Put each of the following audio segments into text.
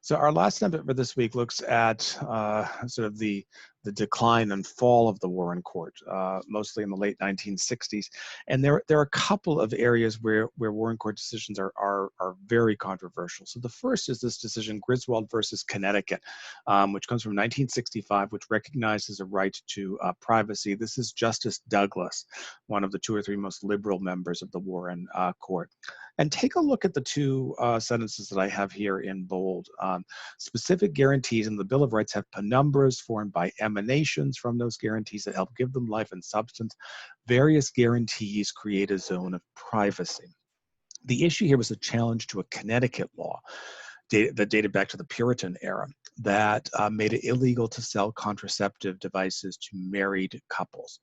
So our last snippet for this week looks at sort of the decline and fall of the Warren Court, mostly in the late 1960s. And there are a couple of areas where Warren Court decisions are very controversial. So the first is this decision, Griswold versus Connecticut, which comes from 1965, which recognizes a right to privacy. This is Justice Douglas, one of the two or three most liberal members of the Warren Court. And take a look at the two sentences that I have here in bold. Specific guarantees in the Bill of Rights have penumbras formed by emanations from those guarantees that help give them life and substance. Various guarantees create a zone of privacy. The issue here was a challenge to a Connecticut law that dated back to the Puritan era that made it illegal to sell contraceptive devices to married couples.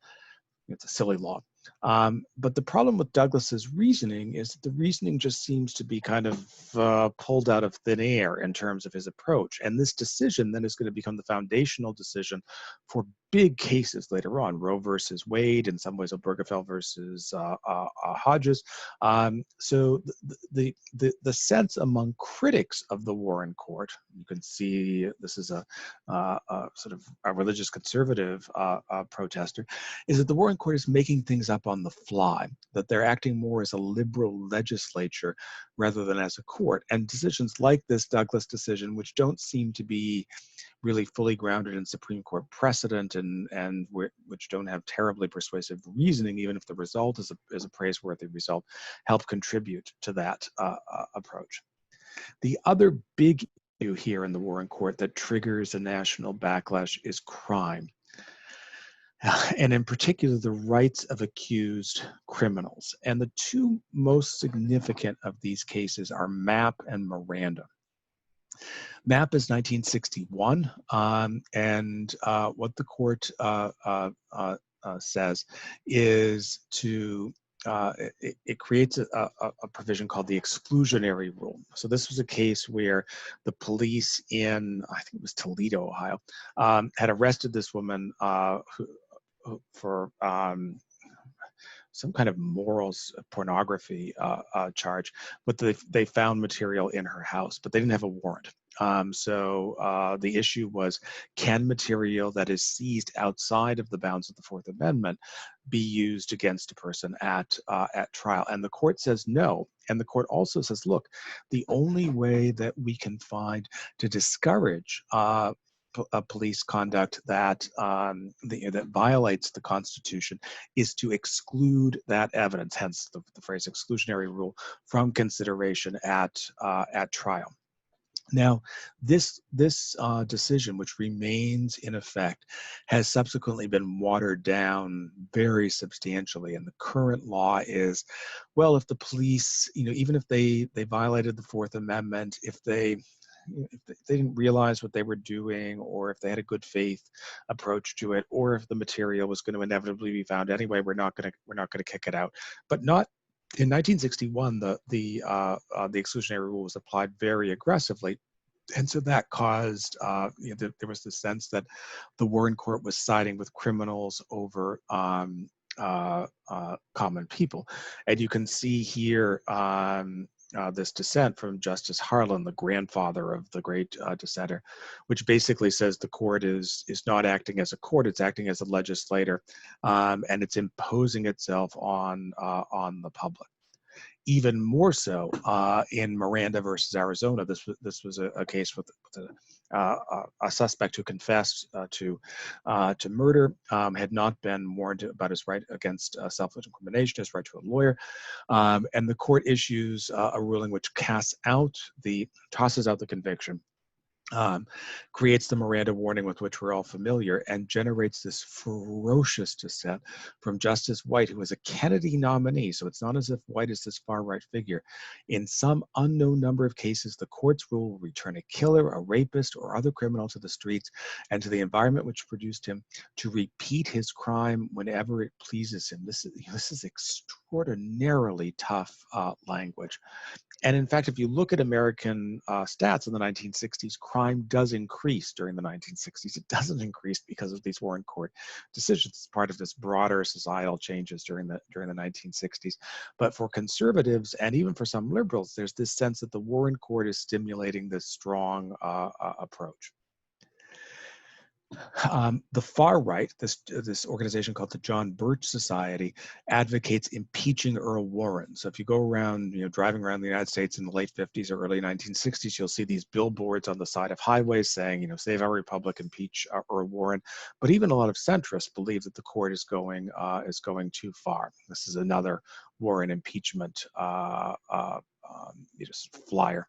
It's a silly law. But the problem with Douglas's reasoning is that the reasoning just seems to be kind of pulled out of thin air in terms of his approach. And this decision then is going to become the foundational decision for big cases later on, Roe versus Wade, in some ways Obergefell versus Hodges. So the sense among critics of the Warren Court, you can see this is a sort of a religious conservative protester, is that the Warren Court is making things up on the fly, that they're acting more as a liberal legislature rather than as a court. And decisions like this Douglas decision, which don't seem to be really fully grounded in Supreme Court precedent and which don't have terribly persuasive reasoning, even if the result is a praiseworthy result, help contribute to that approach. The other big issue here in the Warren Court that triggers a national backlash is crime. And in particular, the rights of accused criminals. And the two most significant of these cases are Mapp and Miranda. Mapp is 1961, and what the court says is it creates a provision called the exclusionary rule. So this was a case where the police in, I think it was Toledo, Ohio, had arrested this woman for some kind of morals pornography charge, but they found material in her house, but they didn't have a warrant. So the issue was, can material that is seized outside of the bounds of the Fourth Amendment be used against a person at trial? And the court says no. And the court also says, look, the only way that we can find to discourage police conduct that that violates the Constitution is to exclude that evidence, hence the phrase exclusionary rule, from consideration at trial. Now, this decision, which remains in effect, has subsequently been watered down very substantially. And the current law is, well, if the police, even if they violated the Fourth Amendment, if they didn't realize what they were doing, or if they had a good faith approach to it, or if the material was going to inevitably be found anyway, we're not going to kick it out. But not in 1961. The exclusionary rule was applied very aggressively, and so that caused there was the sense that the Warren Court was siding with criminals over common people. And you can see here this dissent from Justice Harlan, the grandfather of the great dissenter, which basically says the court is not acting as a court; it's acting as a legislator, and it's imposing itself on the public. Even more so in Miranda versus Arizona. This was a case with a suspect who confessed to murder, had not been warned about his right against self-incrimination, his right to a lawyer, and the court issues a ruling which tosses out the conviction. Creates the Miranda warning with which we're all familiar, and generates this ferocious dissent from Justice White, who was a Kennedy nominee. So it's not as if White is this far-right figure. In some unknown number of cases, the court's rule will return a killer, a rapist, or other criminal to the streets and to the environment which produced him to repeat his crime whenever it pleases him. This is extraordinarily tough language. And in fact, if you look at American stats in the 1960s, crime does increase during the 1960s. It doesn't increase because of these Warren Court decisions. It's part of this broader societal changes during the 1960s. But for conservatives and even for some liberals, there's this sense that the Warren Court is stimulating this strong approach. The far right, this organization called the John Birch Society, advocates impeaching Earl Warren. So if you go around, driving around the United States in the late 50s or early 1960s, you'll see these billboards on the side of highways saying, save our republic, impeach Earl Warren. But even a lot of centrists believe that the court is going too far. This is another Warren impeachment flyer.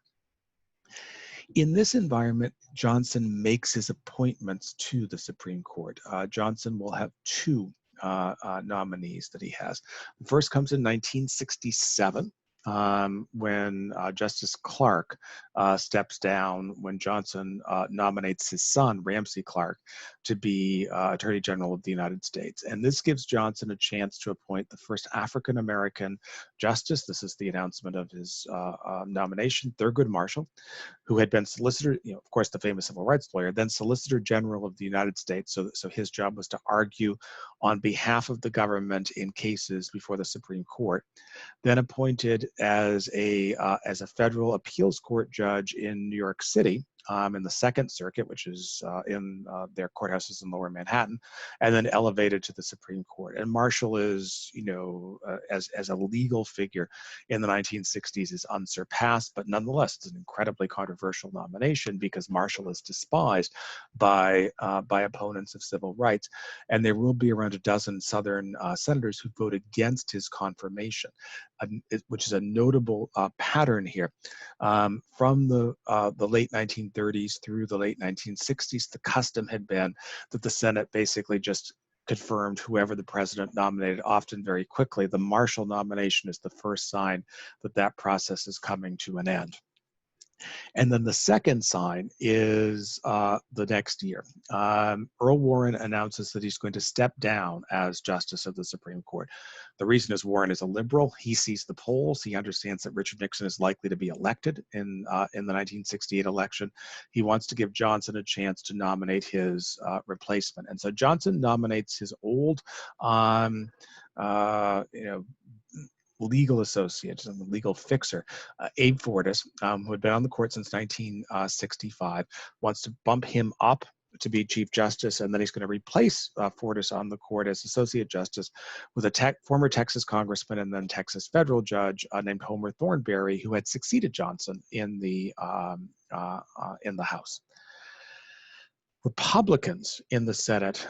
In this environment, Johnson makes his appointments to the Supreme Court. Johnson will have two nominees that he has. The first comes in 1967. When Justice Clark steps down, when Johnson nominates his son, Ramsey Clark, to be Attorney General of the United States. And this gives Johnson a chance to appoint the first African-American justice. This is the announcement of his nomination, Thurgood Marshall, who had been Solicitor, of course, the famous civil rights lawyer, then Solicitor General of the United States. So his job was to argue on behalf of the government in cases before the Supreme Court. Then appointed as a federal appeals court judge in New York City, in the Second Circuit, which is in their courthouses in Lower Manhattan, and then elevated to the Supreme Court. And Marshall is, as a legal figure in the 1960s, is unsurpassed, but nonetheless, it's an incredibly controversial nomination because Marshall is despised by opponents of civil rights. And there will be around a dozen Southern senators who vote against his confirmation, which is a notable pattern here. From the late 1930s through the late 1960s, the custom had been that the Senate basically just confirmed whoever the president nominated, often very quickly. The Marshall nomination is the first sign that that process is coming to an end. And then the second sign is the next year. Earl Warren announces that he's going to step down as Justice of the Supreme Court. The reason is Warren is a liberal. He sees the polls. He understands that Richard Nixon is likely to be elected in the 1968 election. He wants to give Johnson a chance to nominate his replacement. And so Johnson nominates his old, legal associate and the legal fixer, Abe Fortas, who had been on the court since 1965, wants to bump him up to be Chief Justice, and then he's going to replace Fortas on the court as Associate Justice with a former Texas congressman and then Texas federal judge named Homer Thornberry, who had succeeded Johnson in the House. Republicans in the Senate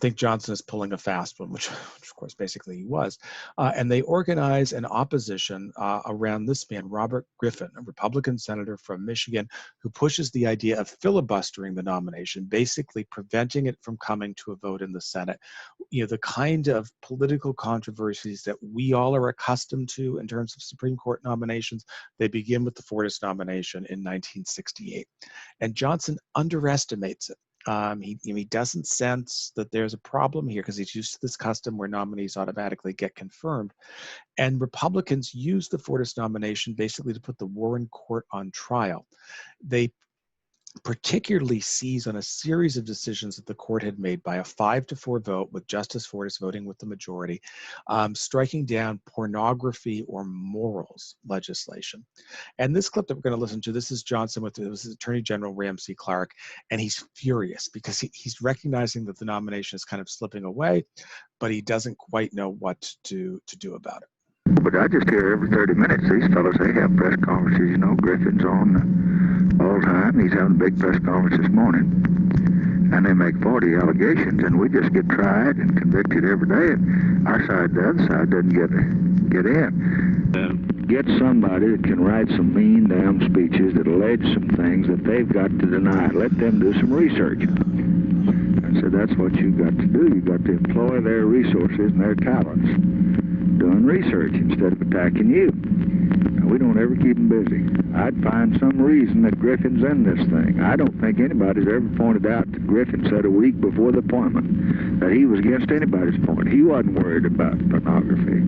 think Johnson is pulling a fast one, which of course basically he was. And they organize an opposition around this man, Robert Griffin, a Republican senator from Michigan, who pushes the idea of filibustering the nomination, basically preventing it from coming to a vote in the Senate. The kind of political controversies that we all are accustomed to in terms of Supreme Court nominations, they begin with the Fortas nomination in 1968. And Johnson underestimates it. He doesn't sense that there's a problem here because he's used to this custom where nominees automatically get confirmed. And Republicans use the Fortas nomination basically to put the Warren Court on trial. They particularly seize on a series of decisions that the court had made by a 5-4 vote, with Justice Fortas voting with the majority, striking down pornography or morals legislation. And this clip that we're going to listen to, this is Johnson with Attorney General Ramsey Clark, and he's furious because he's recognizing that the nomination is kind of slipping away, but he doesn't quite know what to do about it. But I just hear every 30 minutes these fellows, they have press conferences. Griffin's on all the time. He's having a big press conference this morning. And they make 40 allegations, and we just get tried and convicted every day. And our side, the other side, doesn't get in. Get somebody that can write some mean damn speeches that allege some things that they've got to deny. Let them do some research. I said, that's what you've got to do. You've got to employ their resources and their talents doing research instead of attacking you. Now, We don't ever keep them busy. I'd find some reason that Griffin's in this thing. I don't think anybody's ever pointed out that Griffin said a week before the appointment that he was against anybody's point. He wasn't worried about pornography.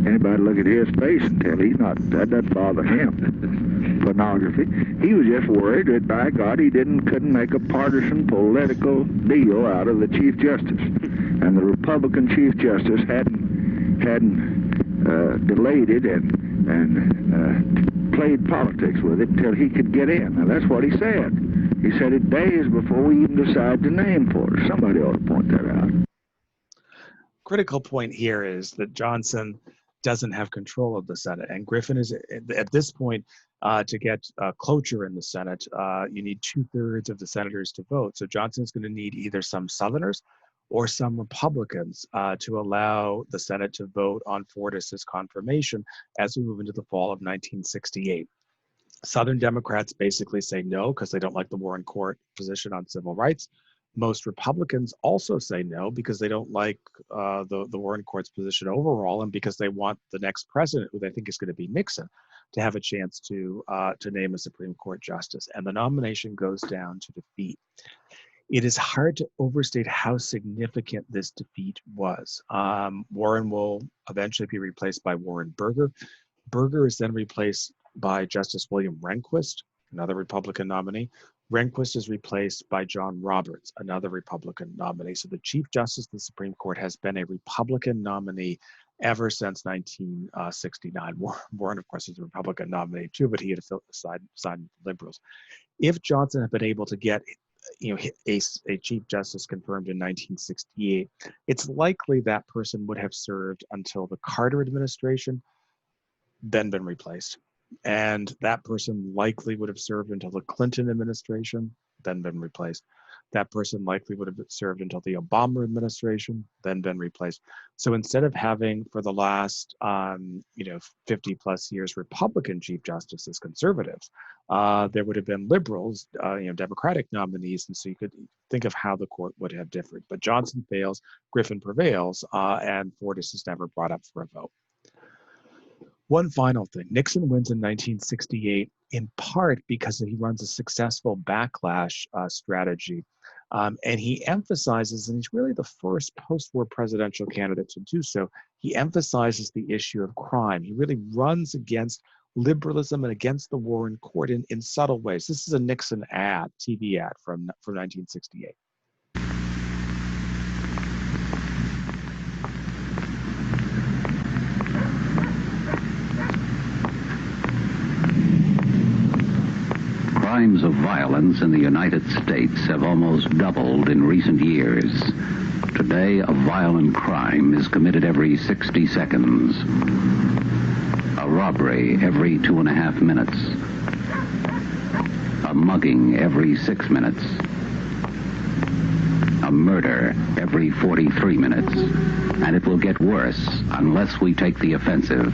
Anybody look at his face and tell he's not, that doesn't bother him. Pornography. He was just worried that, by God, he couldn't make a partisan political deal out of the Chief Justice. And the Republican Chief Justice hadn't delayed it and played politics with it until he could get in. Now, that's what he said. He said it days before we even decided the name for it. Somebody ought to point that out. Critical point here is that Johnson doesn't have control of the Senate, and Griffin is, at this point, to get cloture in the Senate, you need 2/3 of the senators to vote. So Johnson's going to need either some Southerners or some Republicans to allow the Senate to vote on Fortas's confirmation as we move into the fall of 1968. Southern Democrats basically say no because they don't like the Warren Court position on civil rights. Most Republicans also say no because they don't like the Warren Court's position overall, and because they want the next president, who they think is going to be Nixon, to have a chance to name a Supreme Court justice. And the nomination goes down to defeat. It is hard to overstate how significant this defeat was. Warren will eventually be replaced by Warren Burger. Burger is then replaced by Justice William Rehnquist, another Republican nominee. Rehnquist is replaced by John Roberts, another Republican nominee. So the Chief Justice of the Supreme Court has been a Republican nominee ever since 1969. Warren, of course, is a Republican nominee too, but he had sided liberals. If Johnson had been able to get a Chief Justice confirmed in 1968, it's likely that person would have served until the Carter administration, then been replaced. And that person likely would have served until the Clinton administration, then been replaced. That person likely would have served until the Obama administration, then been replaced. So instead of having, for the last 50 plus years, Republican Chief Justices, conservatives, there would have been liberals, Democratic nominees, and so you could think of how the court would have differed. But Johnson fails, Griffin prevails, and Fortas is never brought up for a vote. One final thing, Nixon wins in 1968 in part because he runs a successful backlash strategy. And he emphasizes, and he's really the first post-war presidential candidate to do so, he emphasizes the issue of crime. He really runs against liberalism and against the Warren Court in subtle ways. This is a Nixon ad, TV ad from 1968. Crimes of violence in the United States have almost doubled in recent years. Today, a violent crime is committed every 60 seconds. A robbery every 2.5 minutes. A mugging every 6 minutes. A murder every 43 minutes. And it will get worse unless we take the offensive.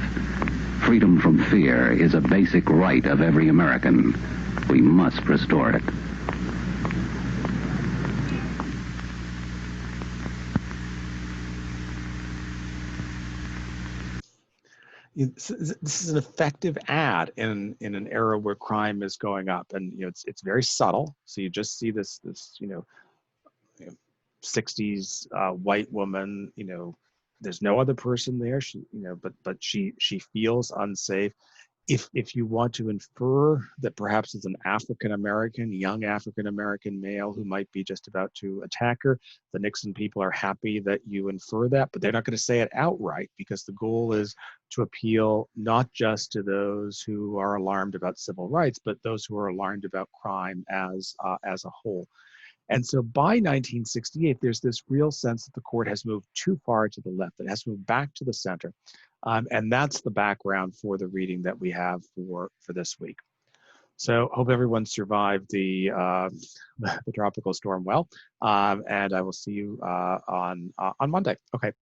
Freedom from fear is a basic right of every American. We must restore it. This is an effective ad in an era where crime is going up, and it's very subtle. So you just see this 60s white woman. There's no other person there. But she feels unsafe. If you want to infer that perhaps it's an young African-American male who might be just about to attack her, the Nixon people are happy that you infer that, but they're not going to say it outright because the goal is to appeal not just to those who are alarmed about civil rights, but those who are alarmed about crime as a whole. And so by 1968, there's this real sense that the court has moved too far to the left. It has moved back to the center. And that's the background for the reading that we have for this week. So hope everyone survived the tropical storm well. And I will see you on Monday. Okay.